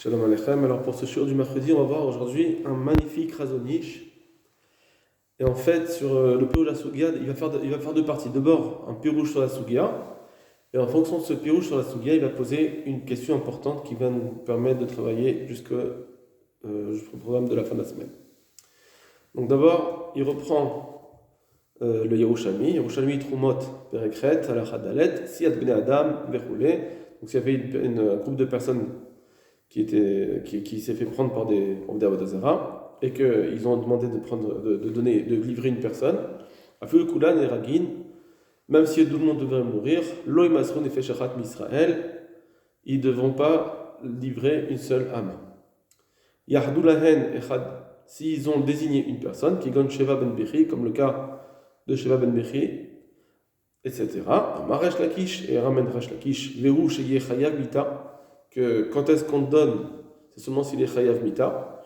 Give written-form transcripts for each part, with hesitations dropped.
Shalom Aleichem. Alors pour ce shiur du mercredi, on va voir aujourd'hui un magnifique razonish. Et en fait, sur le pirouge de la Sugia, il va faire deux parties. D'abord, un pirouge sur la Sugia. Et en fonction de ce pirouge sur la Sugia, il va poser une question importante qui va nous permettre de travailler jusqu'au programme de la fin de la semaine. Donc d'abord, il reprend le Yerushalmi. Yerushalmi Trumot Perekret, Halakha Dalet, Siat Bnei Adam, Verroulé. Donc s'il y avait un groupe de personnes qui s'est fait prendre par des Avodah Zara et qu'ils ont demandé de livrer une personne, Afil Kulan et Ragin, même si tout le monde devrait mourir, Lo Imasron et Feshachat Misraël, ils ne devront pas livrer une seule âme. Yahdou Lahen Echad, s'ils ont désigné une personne, qui gagne Sheva Ben Bechi, comme le cas de Sheva Ben Bechi, etc. Maresh Lakish et Ramen Resh Lakish, Vehu Sheye Chayav Mita, que quand est-ce qu'on donne, c'est seulement s'il est Chayav Mita,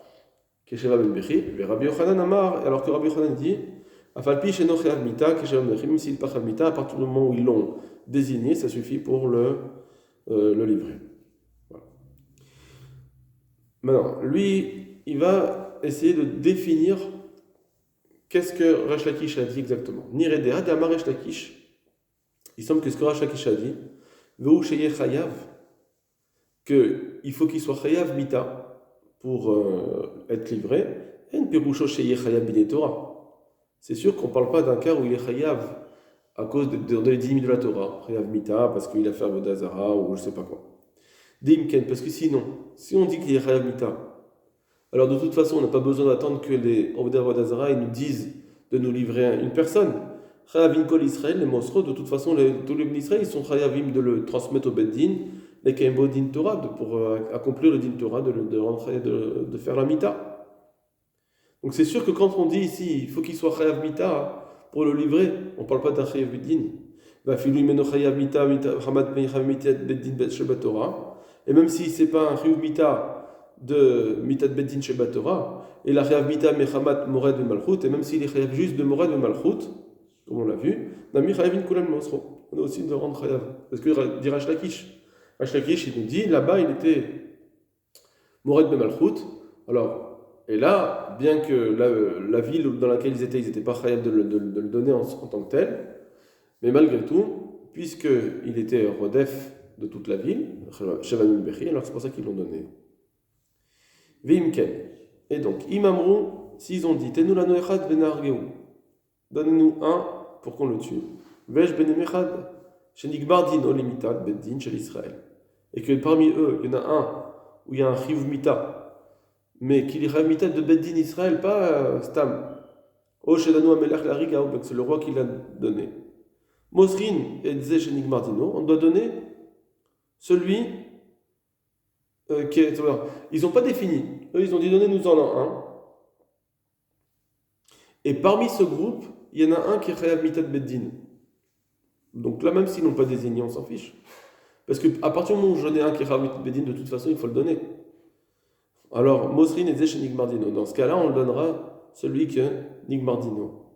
Kesheva Ben Bechi, et Rabbi Yochanan Amar, alors que Rabbi Yochanan dit, Afalpi Sheno Chayav Mita, Kesheva Ben Bechi, même s'il n'est pas Chayav Mita, à partir du moment où ils l'ont désigné, ça suffit pour le livrer. Voilà. Maintenant, lui, il va essayer de définir qu'est-ce que Resh Lakish a dit exactement. Niredea d'Amar Resh Lakish, il semble que ce que Resh Lakish a dit, Vehu Sheye Chayav, qu'il faut qu'il soit chayav mita pour être livré, et une pirusho sheye chayav b'nei Torah. C'est sûr qu'on ne parle pas d'un cas où il est chayav à cause de 10 000 de la Torah, chayav mita parce qu'il a fait avodah zara ou je ne sais pas quoi. Dimken, parce que sinon, si on dit qu'il est chayav mita, alors de toute façon on n'a pas besoin d'attendre que les avodah zara nous disent de nous livrer une personne. Chayavim kol Israël, les mosros, de toute façon tous les Israël ils sont chayavim de le transmettre au beddin, les Kaimbo din Torah, pour accomplir le din Torah, de faire la mita. Donc c'est sûr que quand on dit ici, il faut qu'il soit chayav mita pour le livrer, on ne parle pas d'un chayav beddin. Et même si ce n'est pas un chayav mita de mitat beddin sheba Torah, et la chayav mita mechamat mored de malchut, et même s'il est chayav juste de mored de malchut, comme on l'a vu, nami chayavin kulan mosro. On a aussi de rendre chayav. Parce que dit Resh Lakish, Resh Lakish, il nous dit, là-bas, il était Mored Ben Malchut. Alors, et là, bien que la ville dans laquelle ils n'étaient pas chayav de le donner en tant que tel, mais malgré tout, puisqu'il était Rodef de toute la ville, Shevanim Bechi, alors c'est pour ça qu'ils l'ont donné. Vimken. Et donc, Imamrou, s'ils ont dit, Tenu lanu echad venargeu, donnez-nous un pour qu'on le tue. Vesh ben echad. Shenikbar din olimitat beddin shel Israël. Et que parmi eux, il y en a un où il y a un chiyuv mita, mais qu'il est chiyuv mita de beddin Israël, pas stam. O shedanu amelach lariga, c'est le roi qui l'a donné. Mosrin et Zé Shenikbar dino, on doit donner celui qui est. Ils n'ont pas défini. Eux, ils ont dit donnez-nous-en un. Et parmi ce groupe, il y en a un qui est chiyuv mita de beddin. Donc là, même s'ils n'ont pas désigné, on s'en fiche. Parce qu'à partir du moment où j'en ai un qui est Ravit Bedin, de toute façon, il faut le donner. Alors, Mosrin et Zéch Nigmardino. Dans ce cas-là, on le donnera celui que Nigmardino.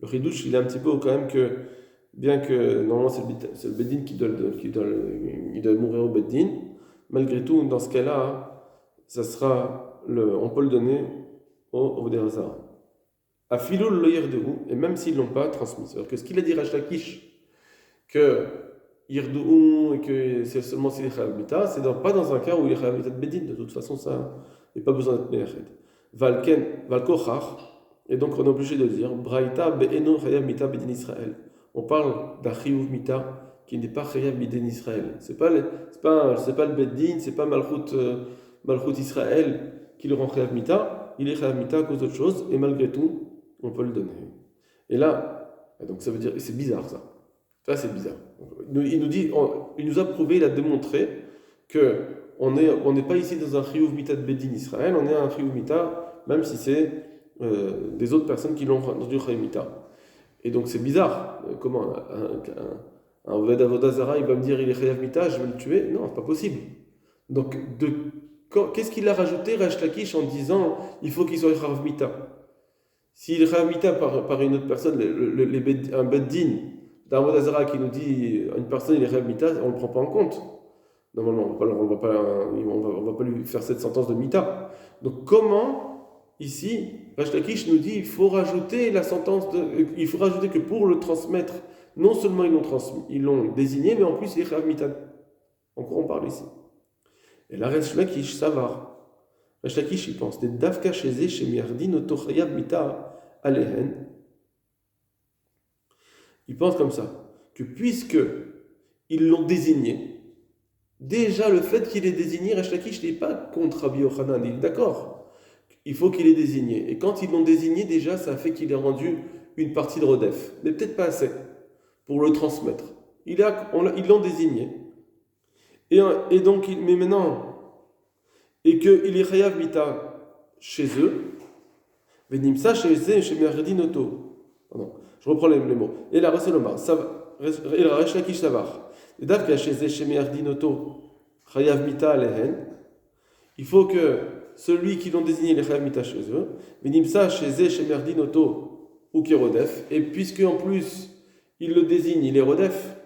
Le Ridouche, il est un petit peu quand même que, bien que normalement c'est le Bedin qui doit mourir au Bedin, malgré tout, dans ce cas-là, ça sera on peut le donner au Vodérazara. À Philo le Yerdou, et même s'ils ne l'ont pas transmis. C'est-à-dire que ce qu'il a dit Resh Lakish, que Yerdou et que c'est seulement s'il est Chayav Mita, c'est pas dans un cas où il est Chayav Mita de Bedin. De toute façon, ça, il n'y a pas besoin d'être Meyached. Valkochach, et donc on est obligé de dire Braïta be'enon Chayav Mita Bedin Israël. On parle d'un Chiyuv Mita qui n'est pas Chayav Bedin Israël. C'est pas le Bedin, c'est pas Malchut Israël qui le rend Chayav Mita. Il est Chayav Mita à cause d'autre chose, et malgré tout, on peut le donner. Et là, donc ça veut dire, c'est bizarre ça. Ça c'est bizarre. Il nous a prouvé, il a démontré que on n'est pas ici dans un chiyuv mita de Bedin Israël, on est un chiyuv mita, même si c'est des autres personnes qui l'ont dans du chiyuv mita. Et donc c'est bizarre. Comment un avodah zara, il va me dire il est chiyuv mita, je vais le tuer? Non, c'est pas possible. Donc qu'est-ce qu'il a rajouté Resh Lakish en disant il faut qu'il soit chiyuv mita? S'il est chayav mita par une autre personne, un beddin d'un avodah zara qui nous dit une personne il est chayav mita, on ne le prend pas en compte. Normalement, on va pas lui faire cette sentence de mita. Donc comment, ici, Resh Lakish nous dit il faut rajouter la sentence il faut rajouter que pour le transmettre, non seulement ils l'ont désigné, mais en plus il est chayav mita. Encore on parle ici. Et là, Resh Lakish, ça va. Resh Lakish, il pense, des davka chez Miardin, oto chayav mita alehen. Il pense comme ça, que puisque ils l'ont désigné, déjà, le fait qu'il ait désigné, Resh Lakish n'est pas contre Rabbi Yochanan, il est d'accord. Il faut qu'il ait désigné. Et quand ils l'ont désigné, déjà, ça a fait qu'il ait rendu une partie de Rodef. Mais peut-être pas assez pour le transmettre. Ils l'ont désigné. Et donc, mais maintenant, et qu'il est Chayav Mita chez eux, Venimsa chez eux, chez Merdinoto. Pardon, je reprends les mots. Et la Raselomar, et la Resh Lakish Savar. Et Davka chez eux, chez Merdinoto. Chayav Mita alehen. Il faut que celui qui l'ont désigné les Chayav Mita chez eux, Venimsa chez eux, chez Merdinoto ou Kérodef, et puisque en plus il le désigne, il est Rodef,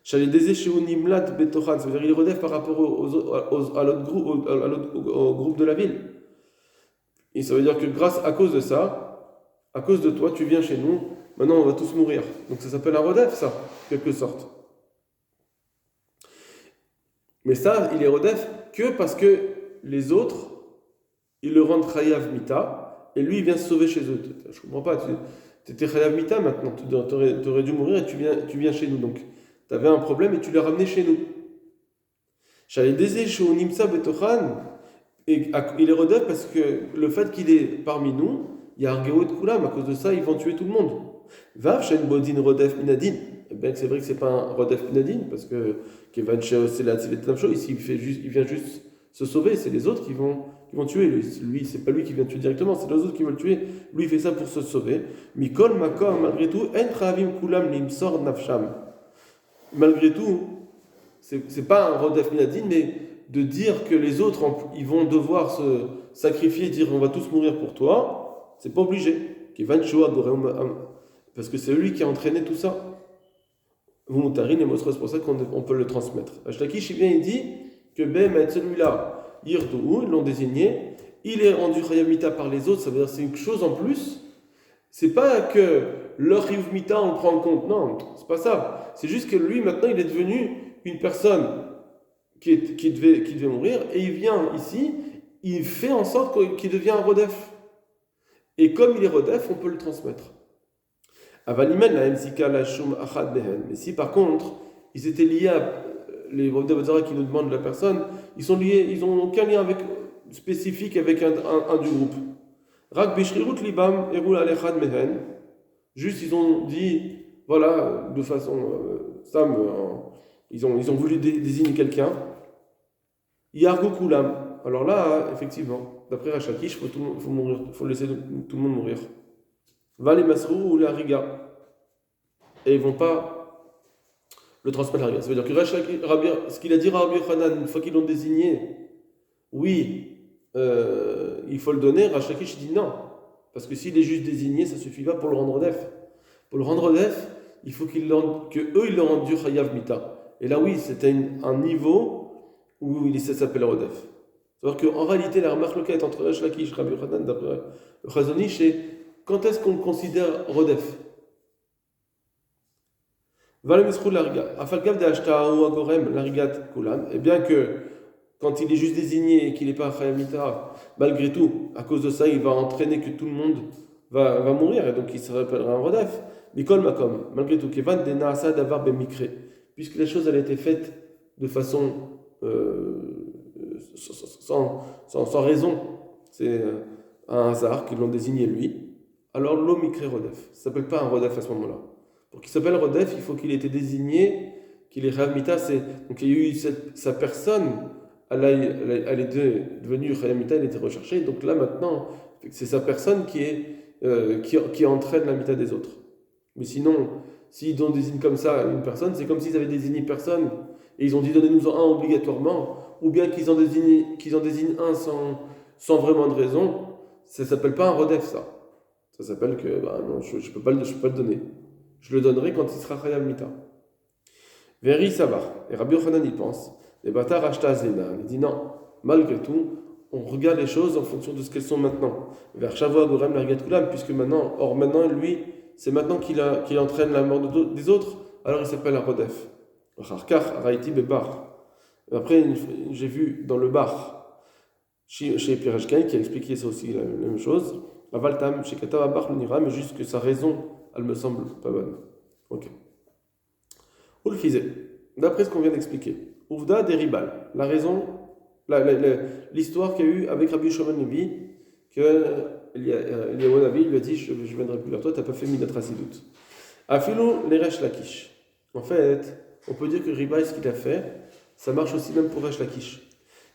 Chalé Désé chez Unimlat Betochan, ça veut dire il est Rodef par rapport à l'autre groupe, au groupe de la ville. Et ça veut dire que à cause de ça, à cause de toi, tu viens chez nous, maintenant on va tous mourir. Donc ça s'appelle un Rodef, ça, en quelque sorte. Mais ça, il est Rodef que parce que les autres, ils le rendent Chayav Mita, et lui, il vient se sauver chez eux. Je ne comprends pas, tu étais Chayav Mita maintenant, tu aurais dû mourir et tu viens chez nous. Donc, tu avais un problème et tu l'as ramené chez nous. J'allais Désé chez Nimsa Betochan, et il est Rodef parce que le fait qu'il est parmi nous, il y a Argeo de Koulam, à cause de ça, ils vont tuer tout le monde. Vav, Shen Bodin Rodef Minadin. Eh bien, c'est vrai que c'est pas un Rodef Minadin, parce que c'est la ici, il vient juste se sauver, c'est les autres qui vont tuer. Lui, c'est pas lui qui vient tuer directement, c'est les autres qui veulent tuer. Lui, il fait ça pour se sauver. Mikol Makom, malgré tout, En Chavim Kulam Limsor Nafsham. Malgré tout, c'est pas un Rodef Minadin, mais de dire que les autres, ils vont devoir se sacrifier, dire on va tous mourir pour toi, c'est pas obligé. Parce que c'est lui qui a entraîné tout ça. Vous montarine et c'est pour ça qu'on peut le transmettre. Ashlakish, il dit que celui-là, Yirtou, ils l'ont désigné, il est rendu Chayav Mita par les autres, ça veut dire c'est une chose en plus. C'est pas que leur Chayav Mita on le prend en compte, non, c'est pas ça. C'est juste que lui maintenant il est devenu une personne qui devait mourir et il vient ici, il fait en sorte qu'il devient un Rodef. Et comme il est Rodef, on peut le transmettre. Mais si par contre, ils étaient liés à les Vodavazara qui nous demandent la personne, ils sont liés, ils n'ont aucun lien spécifique avec un du groupe. Juste ils ont dit, voilà, de façon Sam, ils ont voulu désigner quelqu'un. Yargo Kulam. Alors là, effectivement, d'après Rachakish, il faut laisser tout le monde mourir. Va les Masrou ou la Riga. Et ils ne vont pas le transmettre à la Riga. Ça veut dire que ce qu'il a dit à Rabbi Yochanan, une fois qu'ils l'ont désigné, oui, il faut le donner. Rachakish dit non. Parce que s'il est juste désigné, ça ne suffit pas pour le rendre def. Pour le rendre def, il faut qu'ils le rendent du Chayav Mita. Et là, oui, c'était un niveau où ça s'appelle Rodef. C'est-à-dire qu'en réalité, la remarque est entre Resh Lakish et Rabbi Yochanan, d'après le Chazonish, c'est quand est-ce qu'on le considère Rodef? Et bien que quand il est juste désigné et qu'il n'est pas Chayav Mita, malgré tout, à cause de ça, il va entraîner que tout le monde va mourir, et donc il se rappellera un Rodef. Mikol Makom, malgré tout, Kevan de Naasa Davar Bemikre, puisque la chose elle a été faite de façon sans raison, c'est un hasard qu'ils l'ont désigné lui. Alors l'omikre Rodef, ça ne s'appelle pas un Rodef à ce moment-là. Pour qu'il s'appelle Rodef, il faut qu'il ait été désigné, qu'il est Chayav Mita, donc il y a eu sa personne, elle est devenue Chayav Mita, elle était recherchée, donc là maintenant, c'est sa personne qui entraîne la Mita des autres. Mais sinon, s'ils ont désigné comme ça une personne, c'est comme s'ils avaient désigné personne, et ils ont dit donnez-nous-en un obligatoirement, ou bien qu'ils en désignent un sans vraiment de raison, ça ne s'appelle pas un Rodef, ça. Ça s'appelle que, non, je peux pas le donner. Je le donnerai quand il sera Chayav Mita. Veri Savar. Et Rabbi Yochanan y pense. Et Bata Rashta Zena. Il dit non, malgré tout, on regarde les choses en fonction de ce qu'elles sont maintenant. Vers Shavua Gorem Larget Kulam, puisque maintenant, lui, c'est maintenant qu'il entraîne la mort des autres, alors il s'appelle Arodef. Charkar Raiti Bebar. Après, j'ai vu dans le bar, chez Pierre Hachkaï, qui a expliqué ça aussi, la même chose. Avaltam, chez Katav Bar Nira, mais juste que sa raison, elle me semble pas bonne. Ok. Où le faisait? D'après ce qu'on vient d'expliquer. Ouvda Deribal. La raison, l'histoire qu'il y a eu avec Rabbi Shimon Levi, que Eliyahu il lui a dit je viendrai plus vers toi, tu n'as pas fait Midat Chasidut. Afilo l'Eresh Lakish. En fait, on peut dire que Ribaï, ce qu'il a fait, ça marche aussi même pour Resh Lakish.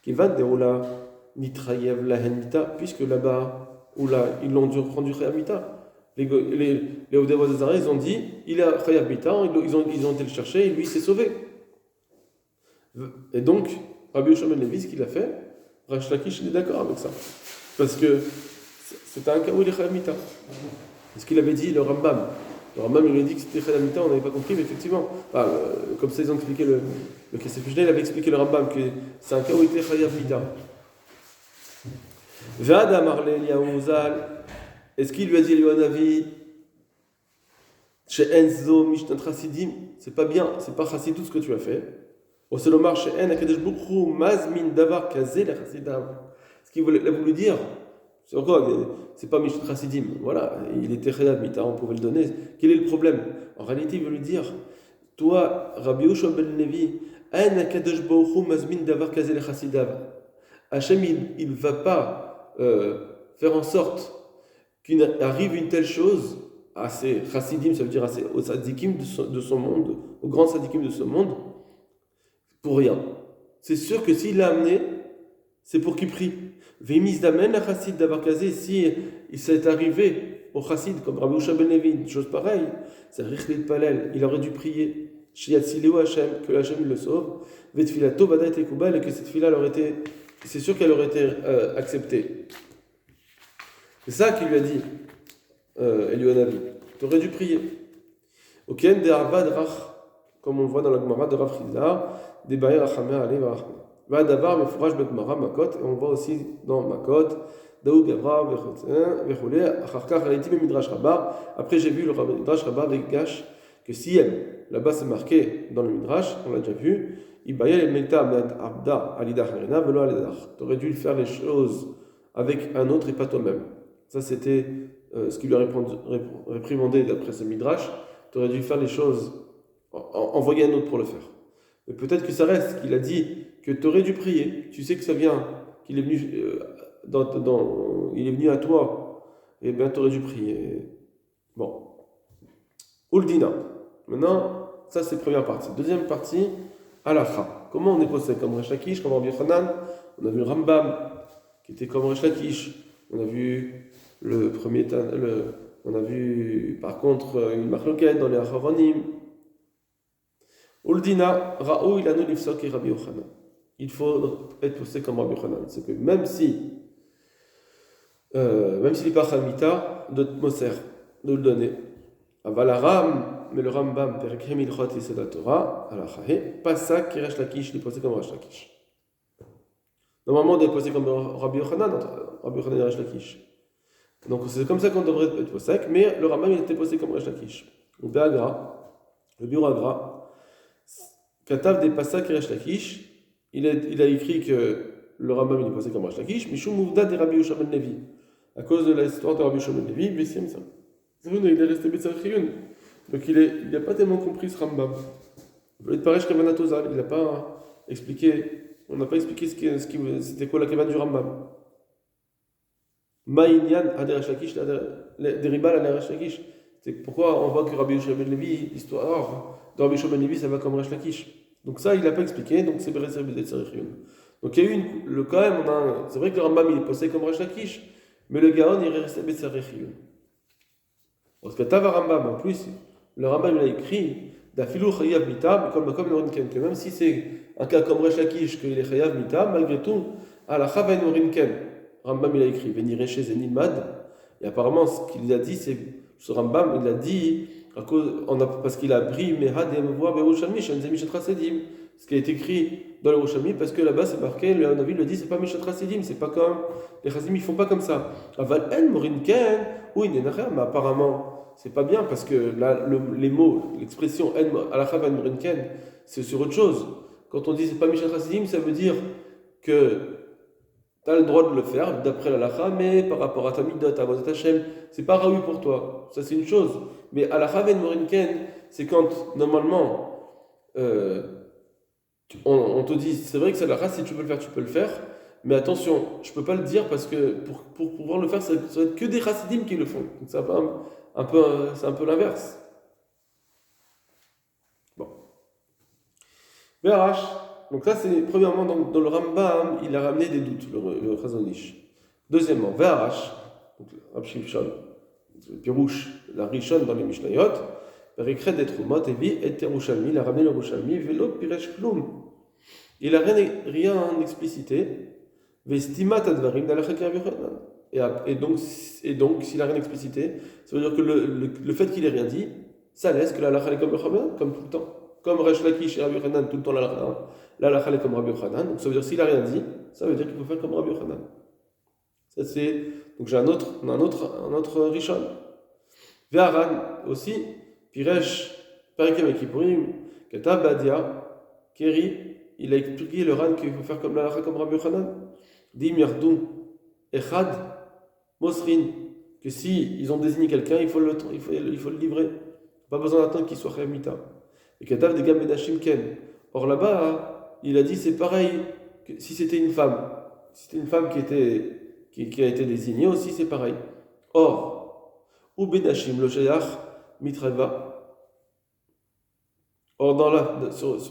Qui va de Ola Nitrayev Lahenita, puisque là-bas, ils l'ont dû prendre du Khayamita. Les Odévois des Arrêts, ils ont dit il a Khayamita, ils ont été le chercher et lui il s'est sauvé. Et donc, Rabbi Shimon Levi, ce qu'il a fait, Resh Lakish il est d'accord avec ça. Parce que c'était un cas où il est Khayamita. C'est ce qu'il avait dit le Rambam. Le Rambam il lui a dit que c'était Khayamita, on n'avait pas compris, mais effectivement, comme ça ils ont expliqué le Kesef Mishnah, il avait expliqué le Rambam que c'est un cas où il était Khayamita. Vada Marle Eliyahu Zal. Est-ce qu'il lui a dit Eliyahu Navi chez Enzo Mishnat Chassidim, c'est pas bien, c'est pas chassidut ce que tu as fait. Au Selomar chez En Akadesh Bukhu Mazmin Davar Kazé la Chassidav. Ce qu'il a voulu dire, c'est quoi? C'est pas Mishnat Chassidim. Voilà, il était Khayab Mita, on pouvait le donner. Quel est le problème? En réalité, il veut lui dire toi, Rabbi Yoshua ben Levi, En Akadesh Bukhu Mazmin Davar Kazé la Chassidav. Hachem, il ne va pas faire en sorte qu'il arrive une telle chose à ces chassidim, ça veut dire aux sadikim de son monde, aux grands sadikim de ce monde, pour rien. C'est sûr que s'il l'a amené, c'est pour qu'il prie. Vémis d'amen la chassid d'avoir casé, si il s'est arrivé au chassid, comme Rabbi Yoshua ben Levi, une chose pareille, c'est richlit palel, il aurait dû prier, shiyatzileu Hashem, que Hashem le sauve, vetfilato vadat et kubal, et que cette fila aurait été, c'est sûr qu'elle aurait été acceptée. C'est ça qu'il lui a dit, Eliyahu Navi. Tu aurais dû prier. Oken de Avad Rach, comme on le voit dans la Gemara de Rav Chizda, des Bayer Achamé Ale Varachme. Va d'avoir mes fourrages Betmara Makot, et on voit aussi dans Makot, Daou Gavra, Vechoulé, Acharkar Haletim et Midrash Rabba. Après, j'ai vu le Midrash Rabba avec Gash, que si elle, là-bas c'est marqué dans le Midrash, on l'a déjà vu, Ibayel et Meta Med Abda Alidach Harina, Velo Alidach. Tu aurais dû faire les choses avec un autre et pas toi-même. Ça, c'était ce qu'il lui a réprimandé d'après ce Midrash. Tu aurais dû faire les choses, envoyer un autre pour le faire. Mais peut-être que ça reste, qu'il a dit que tu aurais dû prier. Tu sais que ça vient, qu'il est venu, il est venu à toi. Et bien, tu aurais dû prier. Bon. Uldina. Maintenant, ça c'est la première partie. Deuxième partie, Halakha. Comment on est posé comme Resh Lakish, comme Rabbi Yochanan? On a vu le Rambam, qui était comme Resh Lakish. On a vu on a vu par contre une marloquette dans les Acharonim. Uldina, Ra'ou ilanu lifsok et Rabbi Yochanan. Il faut être poussé comme Rabbi Yochanan. C'est que même s'il n'est pas Chamita, de Moser, de le donner. Avalaram, mais le Rambam, Perkem ilchot et Seda Torah, Alachahe, pas ça qui Resh Lakish, il est posé comme Resh Lakish. Normalement, on doit être posé comme Rabbi Yochanan et Resh Lakish. Donc c'est comme ça qu'on devrait être posé, mais le Rambam il était posé comme Resh Lakish. Le Béagra, le bureau Agra, Katav des Pasak et Resh Lakish, il a écrit que le Rambam il est posé comme Resh Lakish, Mishum Mouvda de Rabbi Yoshua ben Levi. À cause de l'histoire de Rabbi Yoshua ben Levi, Bessim ça. Il est resté Betsarchiyun. Donc il n'a pas tellement compris ce Rambam. Il voulait être pareil chez Kavanatozal, il n'a pas expliqué, on n'a pas expliqué c'était quoi la Kavan du Rambam. Ma'inyan Ader Resh Lakish, Deribal Ader Resh Lakish. C'est pourquoi on voit que Rabbi Yoshua ben Levi, l'histoire de Rabbi Yoshua ben Levi, ça va comme Resh Lakish. Donc ça, il n'a pas expliqué, donc c'est Beresser Betsarchiyun. Donc il y a eu quand même, c'est vrai que le Rambam il est posé comme Resh Lakish, mais le Gaon il est resté Betsarchiyun. Parce que Tava Rambam, en plus, le Rambam il a écrit d'Afilou Chayav Mita, comme le Rinken, que même si c'est un cas comme Resh Lakish, qu'il est Chayav Mita, malgré tout, à la Chaven Rinken, Rambam il a écrit Venir chez Zenilmad, et apparemment ce qu'il a dit, c'est ce Rambam il a dit parce qu'il a pris Mehad et Mevoa Berushalmi, Shenze Mishat Chassidim, ce qui est écrit dans le Rushalmi, parce que là-bas c'est marqué, le Navi le dit, c'est pas Mishat Chassidim, c'est pas comme les Chassidim, ils font pas comme ça. Aval En Morin Ken, ou Inenacher, mais apparemment c'est pas bien parce que là, les mots, l'expression En Alacha Van Morin Ken, c'est sur autre chose. Quand on dit c'est pas Mishat Chassidim, ça veut dire que tu as le droit de le faire d'après l'Alacha, mais par rapport à ta midot, à Avodat Hashem, c'est pas raoui pour toi. Ça c'est une chose. Mais Alacha Van Morin Ken, c'est quand normalement on te dit, c'est vrai que c'est la race, si tu veux le faire, tu peux le faire, mais attention, je peux pas le dire parce que pour pouvoir le faire, ça va être que des chassidim qui le font. Donc c'est c'est un peu l'inverse. Bon. Béarash. Donc là, c'est premièrement dans le Rambam, il a ramené des doutes, le Chazon Ish. Deuxièmement, Béarash, donc Rab Shimshon, Pirouche, la Rishon dans les Mishnayot, Rikred et Trumot, Evi et Terushalmi, il a ramené le Rushalmi, Velo Piresh Klum. Il n'a rien explicité. Vestimat advarim d'Alachak Rabbi Yochanan. Et donc, s'il n'a rien explicité, ça veut dire que le fait qu'il n'ait rien dit, ça laisse que l'Alachak est comme Rabbi Yochanan, comme tout le temps. Comme Resh Lakish et Rabbi Yochanan, tout le temps l'Alachak est comme Rabbi Yochanan. Donc ça veut dire s'il n'a rien dit, ça veut dire qu'il faut faire comme Rabbi Yochanan. Ça c'est. Donc j'ai un autre Rishon. Ve'aran aussi, Piresh, Perikem et Kippurim, Kata Badia, Keri, il a expliqué le Ran qu'il faut faire comme l'Alacha comme Rabbi Yochanan. Dim Yardou, Echad, Mosrin, que si ils ont désigné quelqu'un, il faut le livrer. Pas besoin d'attendre qu'il soit Chayav Mita. Et Katav de Gam Benashim Ken. Or là-bas, il a dit c'est pareil que si c'était une femme. Si c'était une femme qui a été désignée aussi, c'est pareil. Or, ou Benashim, le Shayach, Mitreva. Or,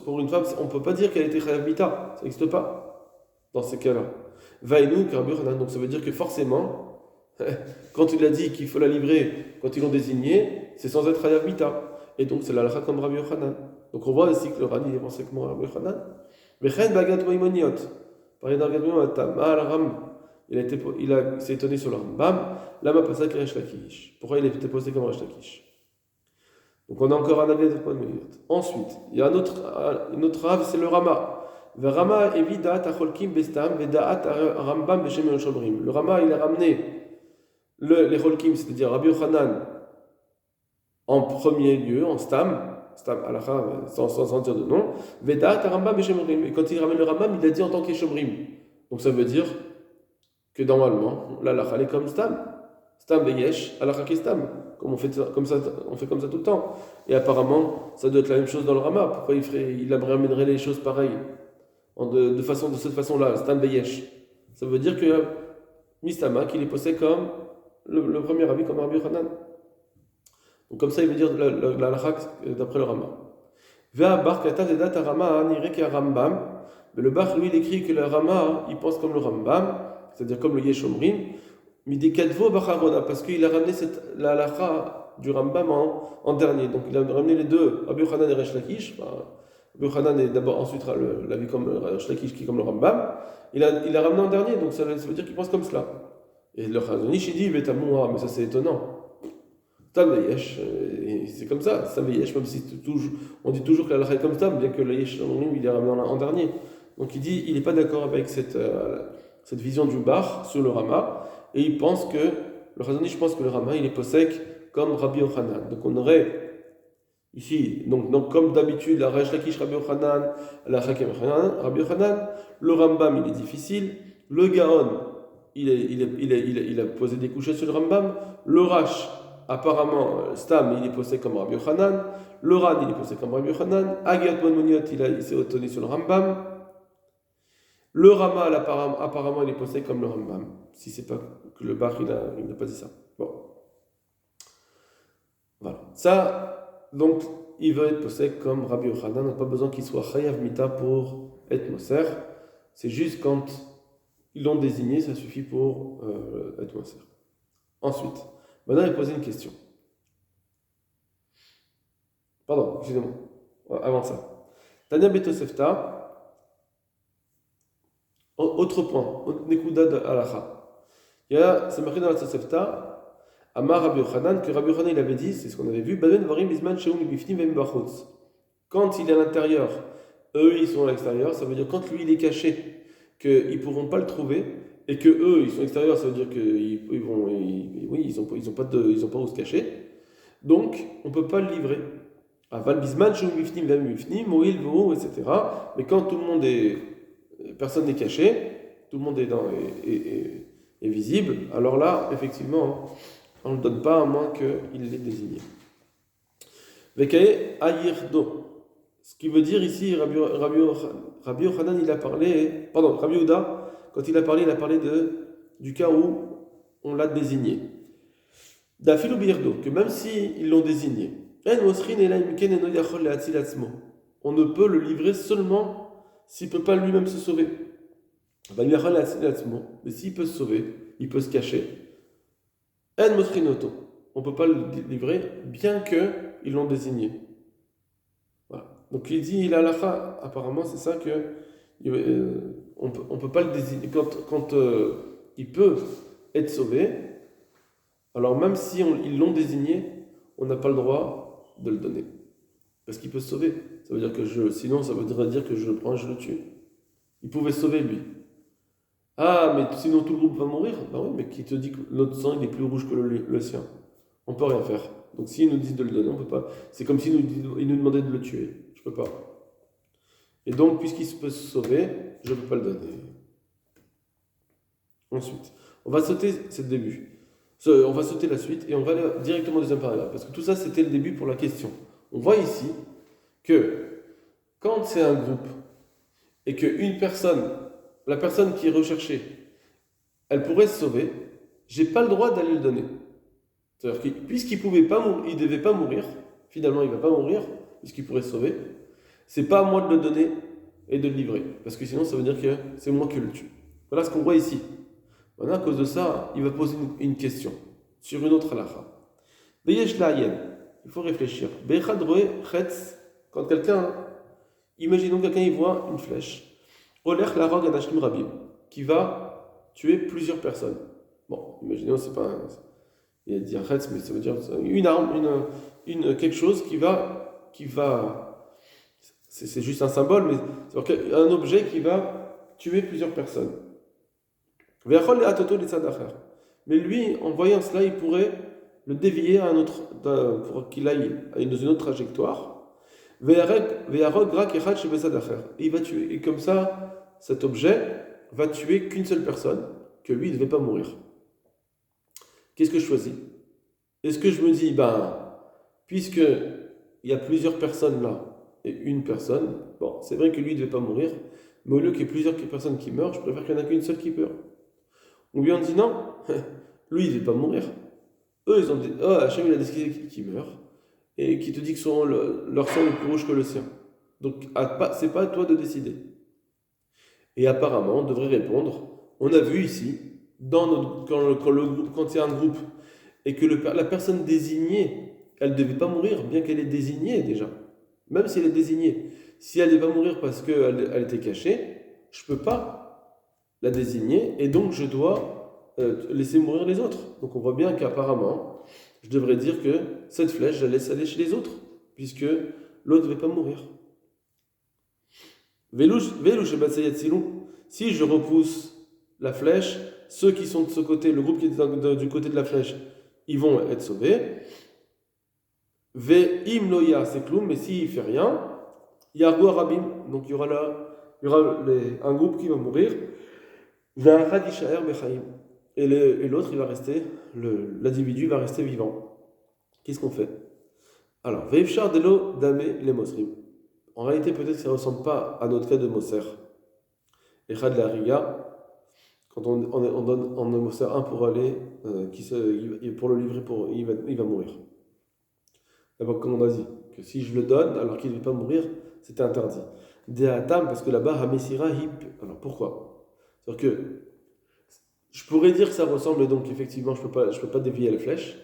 pour une femme, on ne peut pas dire qu'elle était Chayav Mita. Ça n'existe pas dans ces cas-là. Vainu, Rabbi Yochanan. Donc ça veut dire que forcément, quand il a dit qu'il faut la livrer, quand ils l'ont désignée, c'est sans être Chayav Mita. Et donc c'est l'Alacha comme Rabbi Yochanan. Donc on voit ici que le Rani est pensé comme Rabbi Yochanan. Vechen Bagat Maimoniot. Par exemple, il s'est étonné sur le Rambam. Lama Pasak Resh Lakish. Pourquoi il a été posé comme Resh Lakish? Donc on a encore un avis de Maimoniot. Ensuite, il y a un autre Rav, c'est le Rama. Rama Evidat Acholkim Bestam Vedaat Rambam Beshem Shomrim. Le Rama, il a ramené les Cholkim, c'est-à-dire Rabbi Yochanan, en premier lieu, en Stam Alacha, sans dire de nom, Vedat Rambam Beshomrim. Et quand il ramène le Rambam, il a dit en tant qu'Eshomrim. Donc ça veut dire que normalement, l'Alacha est comme Stam Beyesh, Alacha qui Stam. On fait comme ça tout le temps. Et apparemment, ça doit être la même chose dans le Rama. Pourquoi il ramènerait les choses pareilles de cette façon-là, Stam Beyesh. Ça veut dire que Mistama, qu'il est posé comme le premier avis, comme Rabbi Yochanan. Donc comme ça, il veut dire la halakha d'après le Rama. Vea bar kata dedat Rama nirek Rambam. Mais le bar, lui, il écrit que le Rama, il pense comme le Rambam, c'est-à-dire comme le Yeshomrim. Midi kadvo bacharona, parce qu'il a ramené la halakha du Rambam en dernier. Donc il a ramené les deux, Rabbi Yochanan et Resh Lakish. Rabbi Yochanan est d'abord ensuite la vie comme Resh Lakish qui est comme le Rambam. Il a ramené en dernier, donc ça veut dire qu'il pense comme cela. Et le Chazon Ish, il dit Betamoua, mais ça c'est étonnant. Stam Veyesh, c'est comme ça, Stam Veyesh, même si on dit toujours que la est comme ça, bien que le Yesh il est ramené en dernier. Donc il dit, il n'est pas d'accord avec cette vision du Bar sur le Rama, et il pense que, le Chazon Ish pense que le Rama, il est possèque comme Rabbi Yochanan. Donc on aurait ici, donc comme d'habitude, la Resh Lakish Rabbi Yochanan, la Chakem Rabbi Yochanan, le Rambam il est difficile, le Gaon il a posé des couchettes sur le Rambam, le Rash apparemment Stam il est posé comme Rabbi Yochanan, le Ran il est posé comme Rabbi Yochanan, Agiat Monmoniot il s'est étonné sur le Rambam, le Rama apparemment il est posé comme le Rambam, si c'est pas que le Bach il n'a pas dit ça. Bon, voilà, ça donc il veut être posé comme Rabbi Yochanan, on n'a pas besoin qu'il soit Chayav Mita pour être Moser, c'est juste quand ils l'ont désigné, ça suffit pour être Moser. Ensuite, maintenant il posait une question. Pardon, excusez-moi, avant ça. Tania Betosefta, autre point, Nekuda de Alacha. C'est marqué dans la Tosefta, Amar Rabbi Yochanan, que Rabbi Yochanan il avait dit, c'est ce qu'on avait vu, Baben Varim Bisman Sheum Bifnim Vem Bachutz. Quand il est à l'intérieur, eux ils sont à l'extérieur, ça veut dire quand lui il est caché, qu'ils ne pourront pas le trouver, et que eux ils sont extérieurs, ça veut dire qu'ils oui, ils ont pas où se cacher. Donc on ne peut pas le livrer. Aval Bisman Sheum Bifnim Vem Bifnim, Moïl Vou, etc. Mais quand tout le monde est. Personne n'est caché, tout le monde est visible, alors là, effectivement, on ne le donne pas à moins qu'il l'ait désigné. Vekae ayirdo. Ce qui veut dire ici, Rabbi Yochanan, il a parlé, pardon, Rabbi Yehuda, quand il a parlé du cas où on l'a désigné. Dafilu birdo, que même s'ils l'ont désigné, on ne peut le livrer seulement s'il ne peut pas lui-même se sauver. Mais s'il peut se sauver, il peut se cacher. On ne peut pas le livrer, bien qu'ils l'ont désigné. Voilà. Donc il dit, il a l'akha, apparemment c'est ça que on peut pas le désigner. Quand il peut être sauvé, alors même si ils l'ont désigné, on n'a pas le droit de le donner. Parce qu'il peut se sauver. Ça veut dire que sinon ça voudrait dire que je le prends et je le tue. Il pouvait se sauver lui. Ah, mais sinon tout le groupe va mourir. Ben oui, mais qui te dit que notre sang il est plus rouge que le sien? On peut rien faire. Donc s'ils nous disent de le donner, on peut pas. C'est comme s'ils nous demandaient de le tuer. Je peux pas. Et donc, puisqu'il peut se sauver, je ne peux pas le donner. Ensuite, on va sauter ce début. On va sauter la suite et on va aller directement au deuxième paragraphe. Parce que tout ça, c'était le début pour la question. On voit ici que quand c'est un groupe et qu'une personne, la personne qui est recherchée, elle pourrait se sauver, j'ai pas le droit d'aller le donner. C'est-à-dire que puisqu'il pouvait pas il devait pas mourir, finalement il va pas mourir, puisqu'il pourrait se sauver, c'est pas à moi de le donner et de le livrer. Parce que sinon ça veut dire que c'est moi qui le tue. Voilà ce qu'on voit ici. Maintenant, à cause de ça, il va poser une question sur une autre halakha. Il faut réfléchir. Quand imaginons quelqu'un il voit une flèche, qui va tuer plusieurs personnes. Bon, imaginons, c'est pas il a dit chetz, mais ça veut dire une arme, quelque chose qui va c'est juste un symbole, mais c'est un objet qui va tuer plusieurs personnes. Mais lui, en voyant cela, il pourrait le dévier pour qu'il aille dans une autre trajectoire. Il va tuer. Et comme ça, cet objet va tuer qu'une seule personne, que lui, il ne devait pas mourir. Qu'est-ce que je choisis? Est-ce que je me dis, puisque il y a plusieurs personnes là, et une personne, bon, c'est vrai que lui, il ne devait pas mourir, mais au lieu qu'il y ait plusieurs personnes qui meurent, je préfère qu'il n'y en ait qu'une seule qui meurt. Ou bien on dit non, lui, il ne devait pas mourir. Eux, ils ont dit, Hachem, il a décidé qu'il meurt, et qui te dit que leur sang est plus rouge que le sien. Donc, c'est pas à toi de décider. Et apparemment, on devrait répondre, on a vu ici, quand il y a un groupe, et que la personne désignée, elle ne devait pas mourir, bien qu'elle est désignée déjà. Même si elle est désignée. Si elle ne devait pas mourir parce qu'elle était cachée, je ne peux pas la désigner, et donc je dois laisser mourir les autres. Donc on voit bien qu'apparemment, je devrais dire que cette flèche, je la laisse aller chez les autres, puisque l'autre ne devait pas mourir. Si je repousse la flèche, ceux qui sont de ce côté, le groupe qui est du côté de la flèche, ils vont être sauvés. Ve'im loya seklum, mais s'il ne fait rien, yargu arabim, donc il y aura un groupe qui va mourir. Ve'achad yishaer bechaim, et l'autre il va rester, l'individu va rester vivant. Qu'est-ce qu'on fait? Alors, ve'ifshar delo dame les mosrim. En réalité, peut-être que ça ne ressemble pas à notre cas de Moser. Echad la riga, quand on donne en Moser un pour aller, pour le livrer, il va mourir. D'abord, comme on a dit, que si je le donne alors qu'il ne va pas mourir, c'était interdit. De'atam, parce que là-bas, Hamesira hip. Alors pourquoi? C'est-à-dire que je pourrais dire que ça ressemble, et donc effectivement, je peux pas dévier la flèche,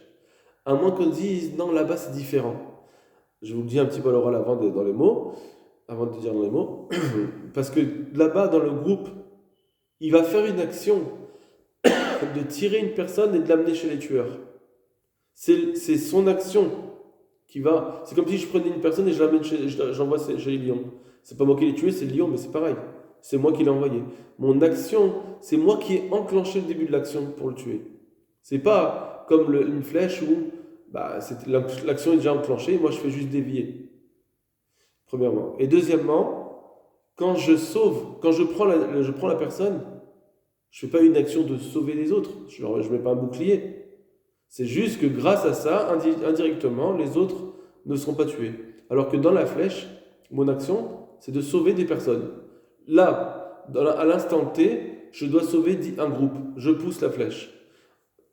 à moins qu'on dise non, là-bas c'est différent. Je vous le dis un petit peu à l'oral avant de dire dans les mots, parce que là-bas, dans le groupe, il va faire une action de tirer une personne et de l'amener chez les tueurs. C'est son action qui va. C'est comme si je prenais une personne et je l'amène j'envoie chez les lions. C'est pas moi qui l'ai tué, c'est le lion, mais c'est pareil. C'est moi qui l'ai envoyé. Mon action, c'est moi qui ai enclenché le début de l'action pour le tuer. C'est pas comme une flèche où l'action est déjà enclenchée, moi je fais juste dévier. Premièrement. Et deuxièmement, quand je prends la personne, je ne fais pas une action de sauver les autres. Je ne mets pas un bouclier. C'est juste que grâce à ça, indirectement, les autres ne seront pas tués. Alors que dans la flèche, mon action, c'est de sauver des personnes. Là, à l'instant T, je dois sauver un groupe. Je pousse la flèche.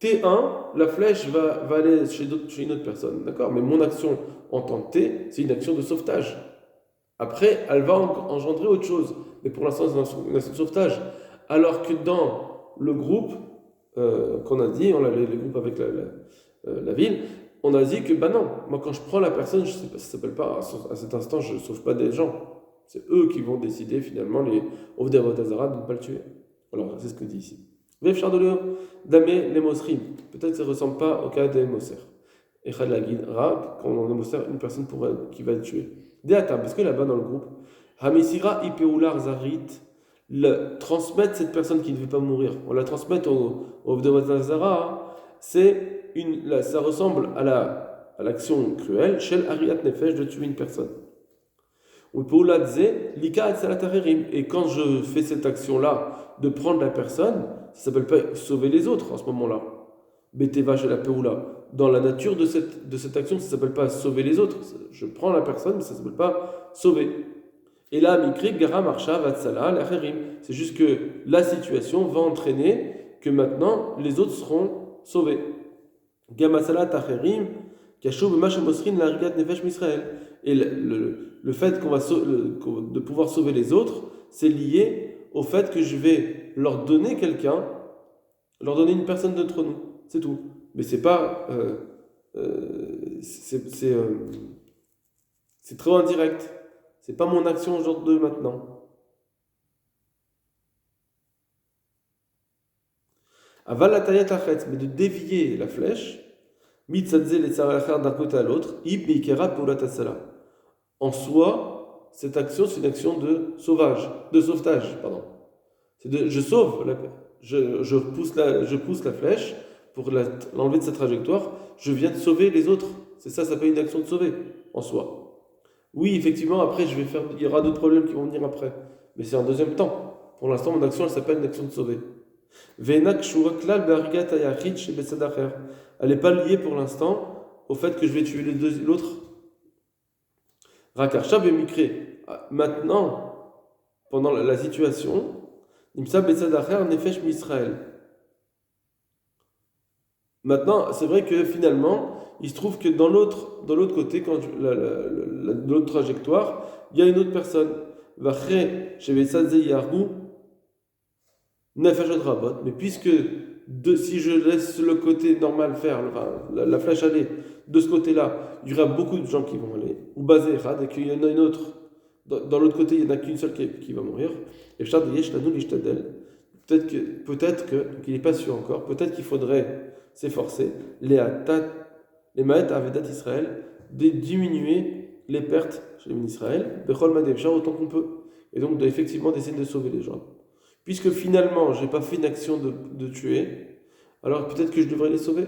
T1, la flèche va aller chez une autre personne. D'accord? Mais mon action en temps T, c'est une action de sauvetage. Après, elle va engendrer autre chose. Mais pour l'instant, c'est une action de sauvetage. Alors que dans le groupe qu'on a dit, les groupes avec la ville, on a dit que, non, moi quand je prends la personne, je sais pas, ça s'appelle pas, à cet instant, je ne sauve pas des gens. C'est eux qui vont décider finalement, les Ovdei Avotazara, de ne pas le tuer. Alors, c'est ce que dit ici. Vev Chardolio, Damé, les Mosrim. Peut-être que ça ne ressemble pas au cas des Moser. Et Khad la guide, quand on est Moser, une personne qui va le tuer. Déatam, parce que là-bas dans le groupe, Hamisira Ipeular Zarit, transmettre cette personne qui ne veut pas mourir, on la transmet au Avotazara, ça ressemble à l'action cruelle, Shel Ariat Nefesh, de tuer une personne. Et quand je fais cette action-là, de prendre la personne, ça ne s'appelle pas sauver les autres en ce moment-là. Beteva chez la Peoula. Dans la nature de cette action, ça ne s'appelle pas sauver les autres. Je prends la personne, mais ça ne s'appelle pas sauver. Et là, Mikri, Gara, Marsha, Vatsala, l'Acherim. C'est juste que la situation va entraîner que maintenant, les autres seront sauvés. Gamasala, Tacherim, Kashou, Mosrin, la Rigat, Nefesh, Misraël. Et le fait de pouvoir sauver les autres, c'est lié au fait que je vais leur donner quelqu'un, leur donner une personne d'entre nous. C'est tout. Mais c'est pas. C'est trop indirect. C'est pas mon action au jour de maintenant. Aval la taillette achetz, mais de dévier la flèche, mitzadze les tsarachar d'un côté à l'autre, ibikera pour la tassala. En soi, cette action, c'est une action de sauvetage, pardon. Je sauve, je pousse la flèche pour l'enlever de sa trajectoire, je viens de sauver les autres. C'est ça s'appelle une action de sauver, en soi. Oui, effectivement, après, il y aura d'autres problèmes qui vont venir après. Mais c'est en deuxième temps. Pour l'instant, mon action, elle s'appelle une action de sauver. Elle n'est pas liée pour l'instant au fait que je vais tuer l'autre. Maintenant, pendant la situation, maintenant, c'est vrai que finalement, il se trouve que de l'autre côté, de l'autre trajectoire, il y a une autre personne. Mais puisque si je laisse le côté normal faire, la flèche aller de ce côté-là, il y aura beaucoup de gens qui vont aller, ou basé et qu'il y en a une autre, dans l'autre côté, il n'y en a qu'une seule qui va mourir. Et peut-être qu'il n'est pas sûr encore, peut-être qu'il faudrait s'efforcer, les Maët Avedat Israël, de diminuer les pertes chez les Israël, Bechol Madevchar autant qu'on peut, et donc effectivement d'essayer de sauver les gens. Puisque finalement, je n'ai pas fait une action de tuer, alors peut-être que je devrais les sauver,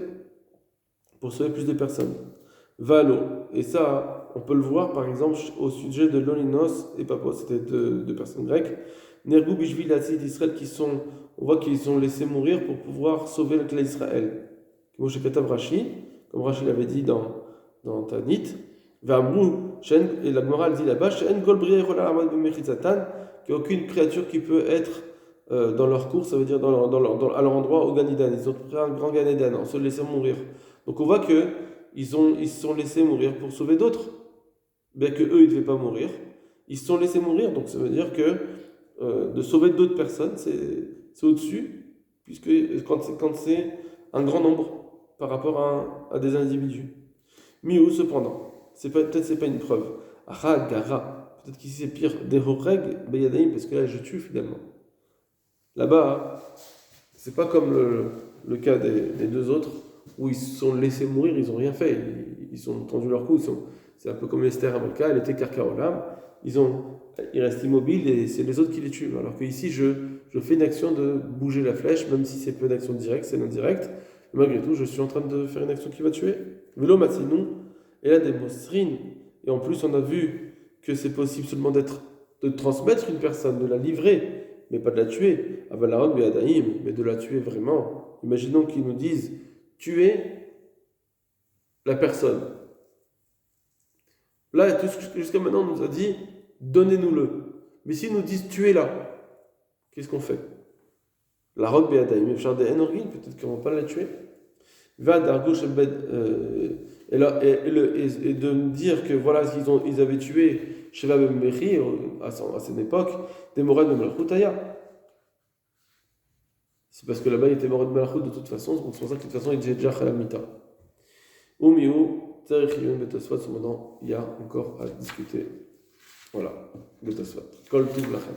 pour sauver plus de personnes. Valo, et ça, on peut le voir par exemple au sujet de Loninos et Papos, c'était deux personnes grecques, Nergou Bishvil et d'Israël on voit qu'ils ont laissé mourir pour pouvoir sauver le clan d'Israël. Moshe Katav Rashi, comme Rashi l'avait dit dans Tanit, Vamrou, et la Gemara dit là-bas, qu'il n'y a aucune créature qui peut être dans leur cours, ça veut dire à leur endroit au Ganidan. Ils ont pris un grand Ganidan en se laissant mourir. Donc on voit qu'ils se sont laissés mourir pour sauver d'autres. Bien que eux ils ne devaient pas mourir. Ils se sont laissés mourir, donc ça veut dire que de sauver d'autres personnes, c'est au-dessus, puisque quand c'est un grand nombre par rapport à des individus. Miou, cependant, peut-être c'est pas une preuve. Aha, gara, peut-être qu'ici c'est pire. Des horeg, beyadaim, parce que là je tue finalement. Là-bas, c'est pas comme le cas des deux autres, où ils se sont laissés mourir, ils n'ont rien fait. Ils ont tendu leur cou. C'est un peu comme Esther Amalka, elle était Karkaolam. Ils restent immobiles et c'est les autres qui les tuent. Alors que ici, je fais une action de bouger la flèche, même si c'est pas une action directe, c'est indirect. Malgré tout, je suis en train de faire une action qui va tuer. Vélo Matsinou, et là des mosrines. Et en plus, on a vu que c'est possible seulement de transmettre une personne, de la livrer, mais pas de la tuer. Avalarog Beadaïm, mais de la tuer vraiment. Imaginons qu'ils nous disent tuer la personne. Là, jusqu'à maintenant, on nous a dit donnez-nous-le. Mais s'ils nous disent tuez-la, qu'est-ce qu'on fait? La robe Beadaïm, peut-être qu'on ne va pas la tuer. Va d'Argouch et de me dire que voilà, ils avaient tué Sheva Ben Mechi à cette époque, des Morad de Malchoutaya. C'est parce que là-bas il était Morad de Malchout de toute façon, c'est pour ça que de toute façon il était déjà Chalal Mita. Au milieu, maintenant il y a encore à discuter. Voilà, Betosfat. Kol Tuv Lachem.